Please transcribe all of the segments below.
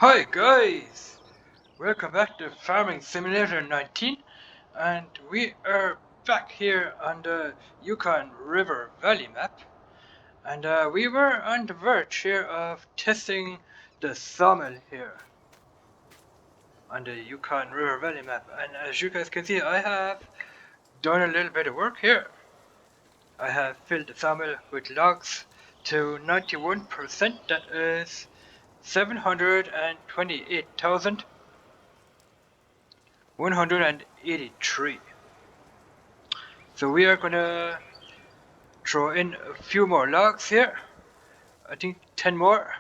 Hi guys! Welcome back to Farming Simulator 19, and we are back here on the Yukon River Valley map, and we were on the verge here of testing the sawmill here on the Yukon River Valley map, and as you guys can see I have done a little bit of work here. I have filled the sawmill with logs to 91%, that is 728,183. So we are gonna throw in a few more logs here. I think 10 more.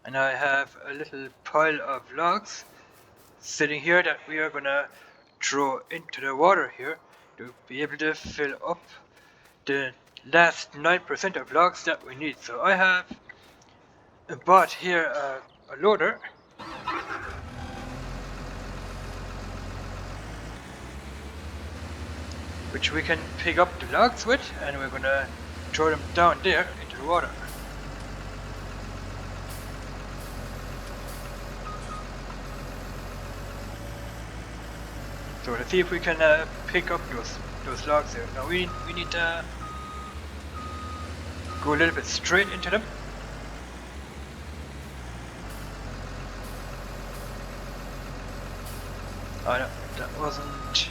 And I have a little pile of logs sitting here that we are gonna throw into the water here to be able to fill up the last 9% of logs that we need. So I have bought here a loader, which we can pick up the logs with, and we're gonna throw them down there into the water. So let's see if we can pick up those logs there. Now we need to go a little bit straight into them. Oh no, that wasn't...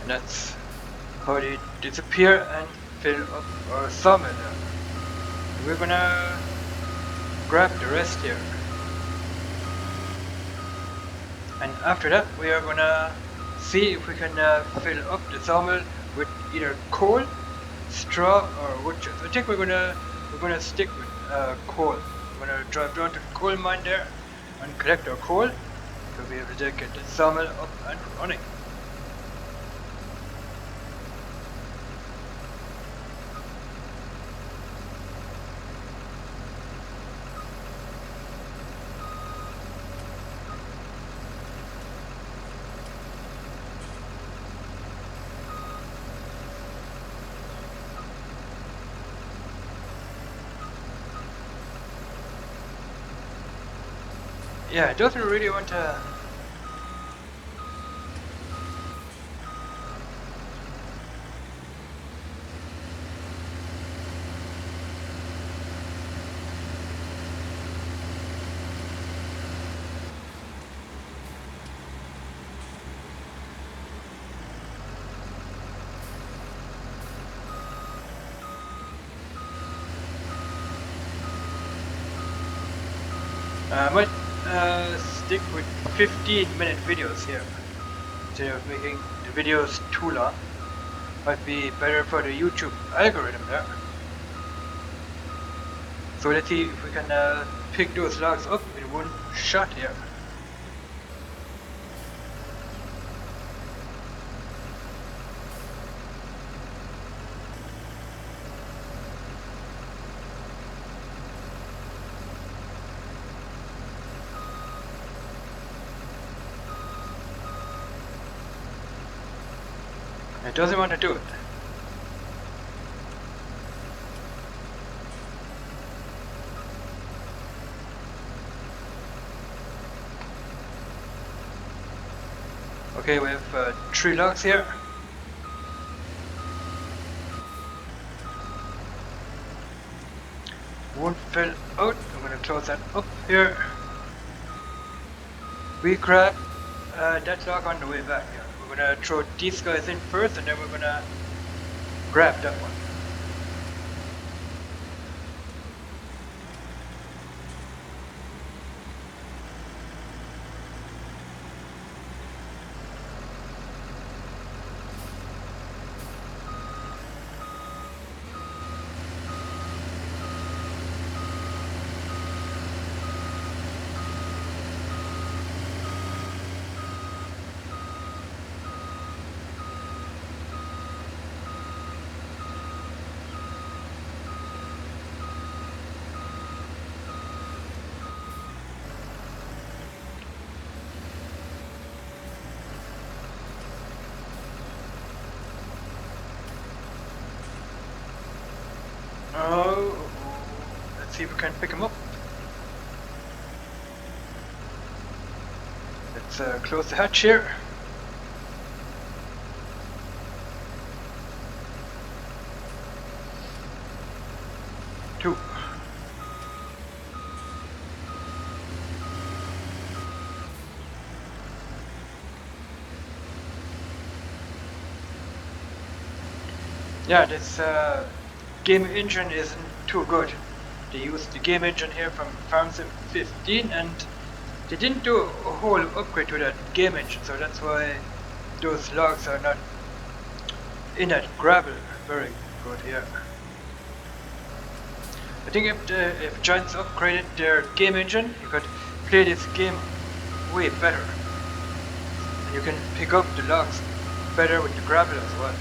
And that's how they disappear and fill up our sawmill now. We're gonna grab the rest here. And after that we are gonna see if we can fill up the sawmill with either coal, straw or wood chips. I think we're gonna stick with coal. We're gonna drive down to the coal mine there and collect our coal to be able to get the sawmill up and running. Yeah, it doesn't really want to... I might stick with 15-minute videos here instead of making the videos too long. Might be better for the YouTube algorithm there. So let's see if we can pick those logs up in one shot here. It doesn't want to do it. Okay, we have 3 logs here. One fell out. I'm gonna close that up here. We grab that log on the way back here. We're gonna throw these guys in first, and then we're gonna grab that one. see if we can pick them up. Let's close the hatch here. Two. Yeah, this game engine isn't too good. They used the game engine here from Fs19 and they didn't do a whole upgrade to that game engine, so that's why those logs are not in that gravel very good here. I think if Giants upgraded their game engine, you could play this game way better. And you can pick up the logs better with the gravel as well.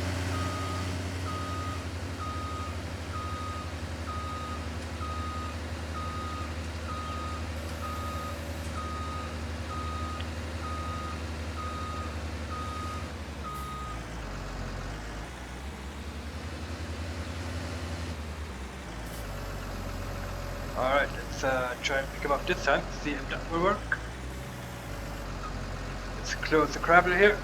Alright, let's try and pick him up this time, see if that will work. Let's close the gravel here.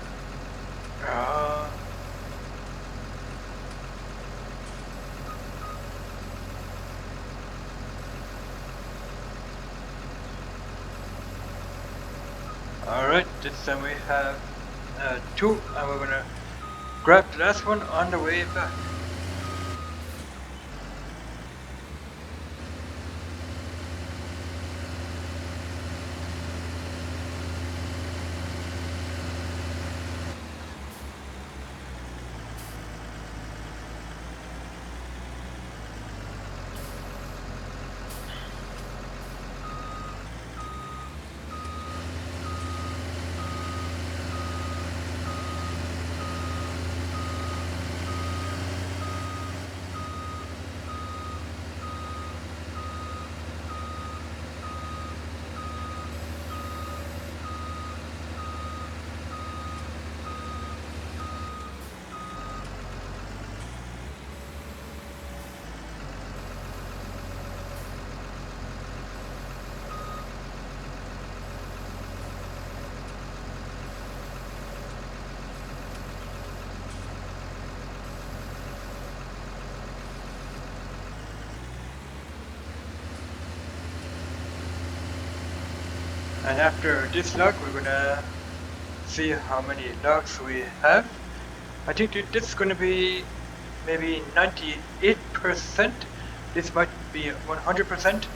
Alright, this time we have 2, and we're gonna grab the last one on the way back. And after this log, we're gonna see how many logs we have. I think this is gonna be maybe 98%. This might be 100%.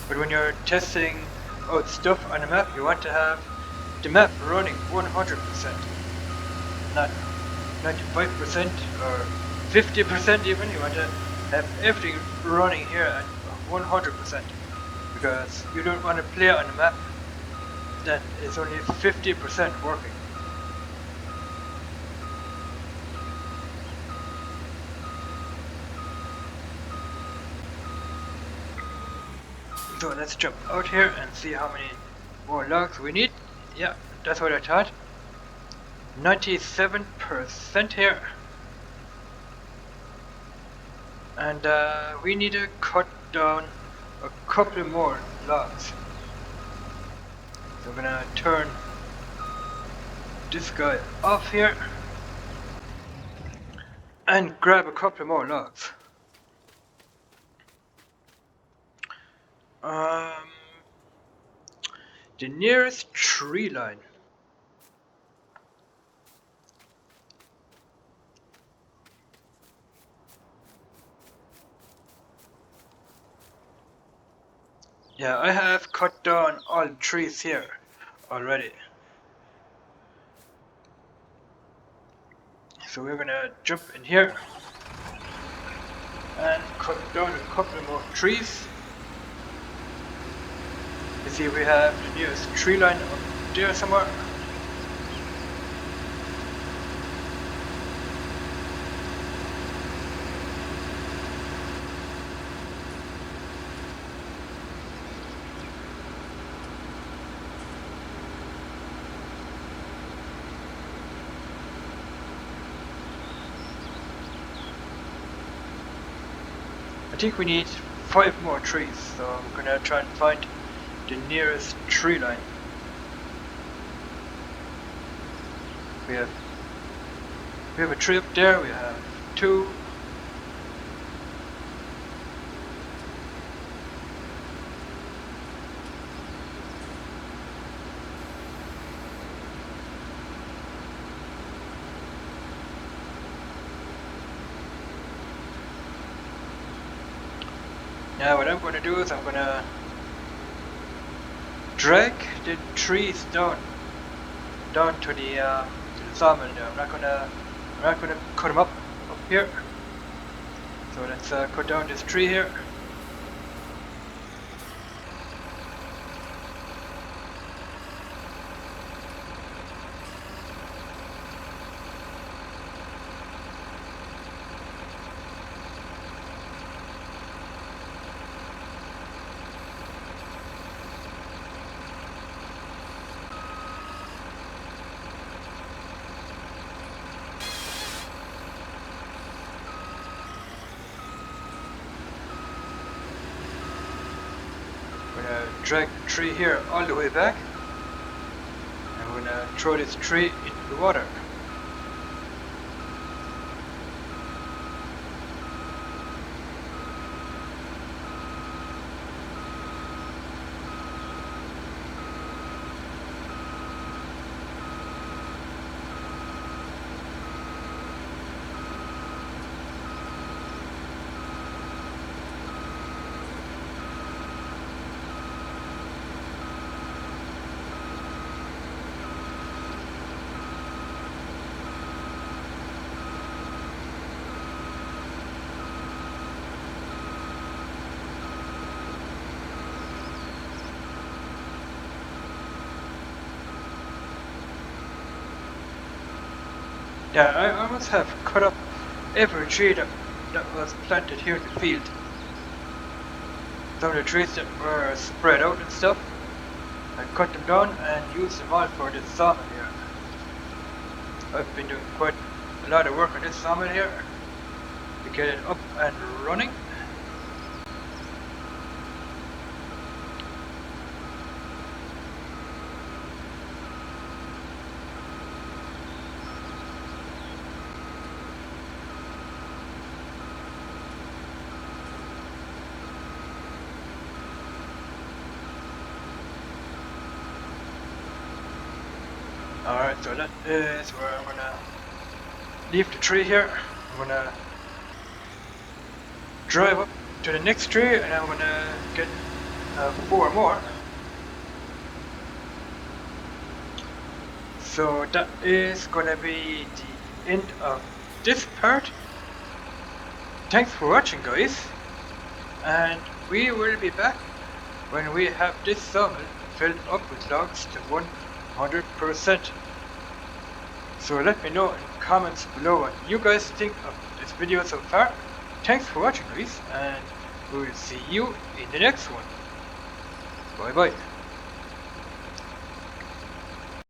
But when you're testing out stuff on a map, you want to have the map running 100%, not 95% or 50% even. You want to have everything running here at 100%. Because you don't want to play on a map that is only 50% working. So let's jump out here and see how many more logs we need. Yeah, that's what I thought. 97% here. And we need to cut down a couple more logs. So I'm gonna turn this guy off here and grab a couple more logs. The nearest tree line. Yeah, I have cut down all the trees here already. So we're gonna jump in here and cut down a couple more trees. Let's see if we have the nearest tree line up there somewhere. I think we need 5 more trees, so I'm gonna try and find the nearest tree line. We have a tree up there, we have 2. Now what I'm going to do is I'm going to drag the trees down to the sawmill now. I'm not going to cut them up here. So let's cut down this tree here. I'm going to drag the tree here all the way back. I'm going to throw this tree into the water. Yeah, I must have cut up every tree that was planted here in the field. Some of the trees that were spread out and stuff, I cut them down and used them all for this sawmill here. I've been doing quite a lot of work on this sawmill here to get it up and running. Alright, so that is where I'm gonna leave the tree here. I'm gonna drive up to the next tree and I'm gonna get 4 more. So that is gonna be the end of this part. Thanks for watching, guys, and we will be back when we have this sawmill filled up with logs to 100%. So let me know in the comments below what you guys think of this video so far. Thanks for watching, guys, and we will see you in the next one. Bye bye.